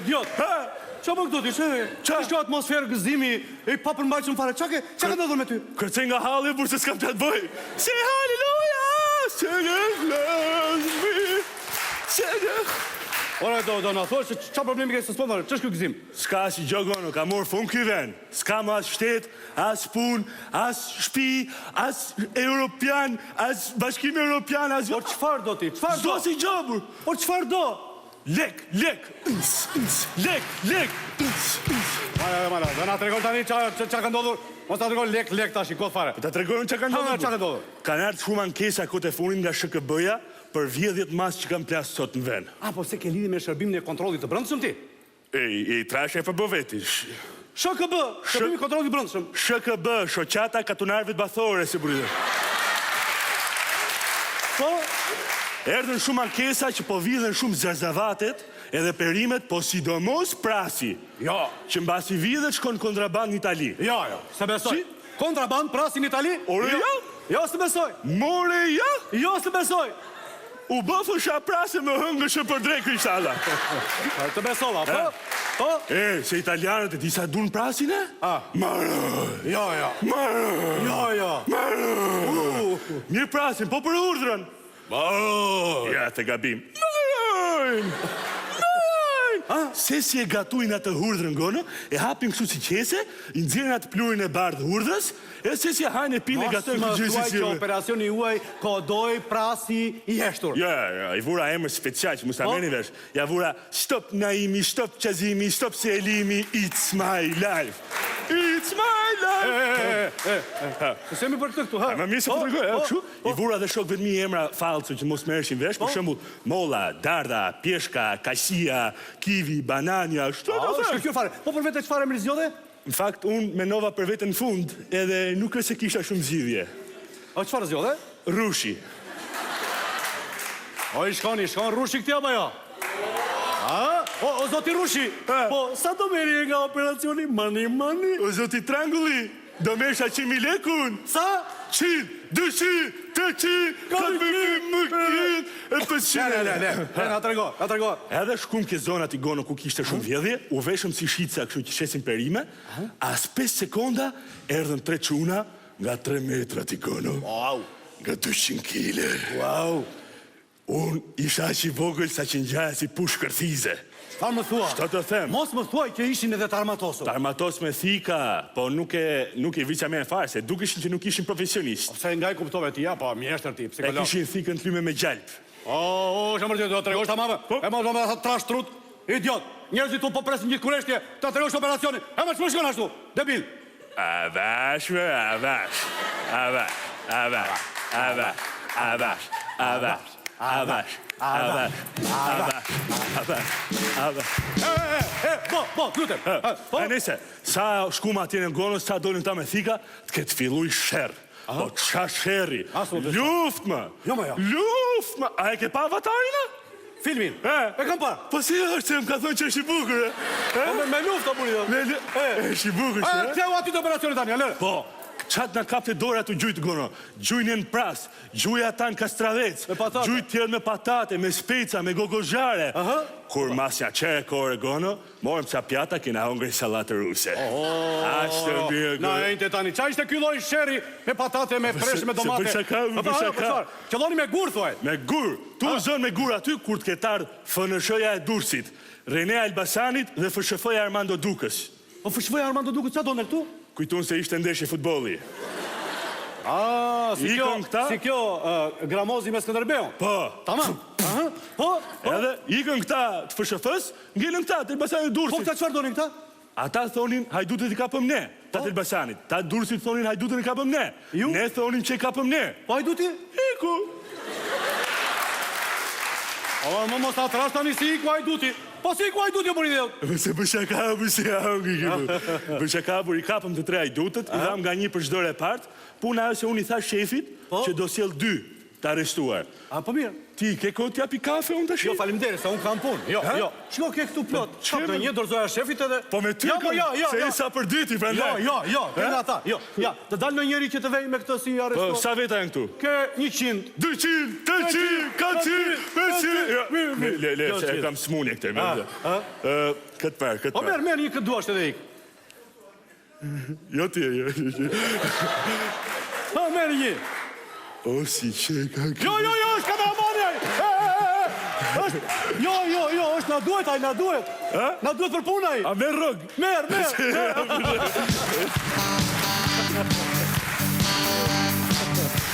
idiot. Qa më këtu ti, që kjo atmosferë gëzimi e pa përmbajtshëm fare, qa ka ndodhur me ty? Kërcej nga halli, por se s'kam që të bëj. Se halleluja, se në glazmi, se në... Ora, do në thosht, qa problemi ke së spondore, që është kjo gëzim? S'ka si gjogono, ka morë fund këj ven. S'ka më as shtet, as pun, as shpi, as Europian, as bashkim Europian, as... Por qëfar do ti? Qëfar do? Zdo si gjobur. Por qëfar do? Lek, lek, lek. Mara, do na tregon tani qa ka ndodhur. Mos ta tregon lek tash i kot fare. Ta tregojnë që ka ndodhur. Qa ka ndodhur? Kanë ardhur shumë ankesa këtë e fundit nga SHKB-ja për 10 mas që kanë plasë sot në vend. Po se ke lidhje me shërbimin e kontrollit të brendshëm ti? E trash e FB veti. SHKB, shërbimi i kontrollit të brendshëm. SHKB, shoqata katunarëve të bathore, si burrë. Po, erdhën shumë ankesa që po vidhen shumë zarzavatet edhe perimet, po sidomos prasi. Jo. Që mbasi vidhet shkon kontraband në Itali. Jo, se besoj. Kontraband prasi në Itali? Ore, jo. Jo, se besoj. More, jo. Jo, se besoj. U bëfë sha prase më hëngëshë për drejkë i shala. Të besova, po? Se italianët e disa dun prasin, e? Marë. Jo. Marë. Jo. Marë. Mirë prasin, po për urdhrën. Ja, të gabim. Marë. Se si e gatuin atë hurdrën gonë, e hapin kështu si qese, i nxjerrin atë plurin e bardhë hurdrës, e se si e hajnë e pinë e gatojnë këtë gjërë si Mos më thuaj që operacioni juaj kodoj prasi i heshtur. Ja, i vura emër special që musta meni vesh. Ja vura stop naimi, stop qazimi, stop selimi, it's my life. It's my life. Se mi për këtë këtu, ha? Më mirë se po tregoj, kështu. I vura dhe shok vetëm një emra fallco që mos merreshin vesh, për shembull Molla, Darda, Pjeshka, Kasia, Kivi, Banania, shto të thënë. Kjo fare. Po për vete çfarë emri zgjodhe? Në fakt, unë menova për veten në fund, edhe nuk e se kisha shumë zgjidhje. O çfarë zgjodhe? Rushi. O i shkon Rushi këti apo jo? O zoti Rushi, po sa do meri nga operacioni mani? O zoti Trangulli, do mesha 100.000 lekun. Sa? 100, 200, 300, 400, e 500. Na trego. Edhe shkum ke zonat i gono ku kishte shumë vjedhje, u veshëm si shica kështu që shesin perime, as 5 sekonda erdhën 3 çuna nga 3 metrat i gono. Wow. Nga 200 kile. Wow. Unë isha aq i vogël sa që ngjaja si pushë kërthize. Çfarë më thua? Çfarë të them? Mos më thuaj që ishin edhe të armatosur. Të armatos me thika, po nuk e vicja me e farë, se dukeshin që nuk ishin profesionisht. Se nga i kuptove ti, po mjeshtër ti, E psikolog. kishin thikën t'lyme me gjalp. Shamër të tregosh ta mame. E ma zonë me trash trut. Idiot. Njerëzit tu po presin gjithë kureshtje. Ta tregosh operacionin. E ma që më shkon ashtu. Debil. Po, lutem. E nese, sa shkuma atje në gonës, sa dolin ta me thika, t'ket filluj sherë. Po qa sherri? Luft më! Luft më! A e ke pa Avatarina? Filmin? E kam pa. Po si është se më ka thonë që është i bukur, e? Me luft, o buri. është i bukur, që, e? Ktheu aty të operacionit tani, alë. Po, qatë në kapte dore atë gjujtë gono. Gjujnë në pras, gjuja ta në kastravec, gjujtë tjerë me patate, me speca, me gogozhare. Kur masja qere kore gono, morëm ca pjata kina hongri salatë ruse. Ashtë të mirë gono. Na ejnë të tani, qa ishte kylloj sheri me patate, me fresh, me domate? Se për shaka. Qëlloni me gur, thuaj? Me gur, tu zonë me gur aty, kur t'ketar FNSH-ja e Durrësit, Renea Elbasanit dhe FSHF-ja Armando Dukës. Po FSHF-ja Armando Dukës, qa do në këtu? Kujtun se ishte ndeshje futbolli. Si kjo Gramozi me Skënderbeun? Po. Tamam. Po. Edhe ikën këta të FSHF-s, ngelën këta të Elbasanit Po, Durrësit. këta qëfar donin këta? Ata thonin hajdutët i kapëm ne, ta të Elbasanit. Ta Durrësit thonin hajdutën i kapëm ne. Ne thonin që i kapëm ne. Po hajduti? Iku. Më mos ta trash tani si iku hajduti. Po si iku hajduti, o buri dhe? Se për shaka për si hangi këtu. Për shaka për i kapëm të 3 hajdutët, i dham nga 1 për çdo repart, puna ajo se unë i thash shefit që do sjell 2. të arrestuar. A, po mirë. Ti, ke kohë t'japi kafe unë tash? Jo, faleminderit, sa unë kam punë. Jo, jo. Shko ke këtu plot. Çfarë do një dorëzoja shefit edhe. Po me ty se isa për dyti, prandaj. Jo, nga ata. Jo, ja, të dal në njëri që të vej me këtë si arresto. Po sa veta janë këtu? Ke 100, 200, 300, 400, 500. Le, se e kam smunje këte. Këtë parë. Po merë një këtë duasht edhe ik. Jo ti, jo. Ha, merë një. O, si që ka këtë. Jo, është kameramani ai. Jo, është na duhet ai, na duhet. Na duhet për punaj. A merë rëgë? Merë.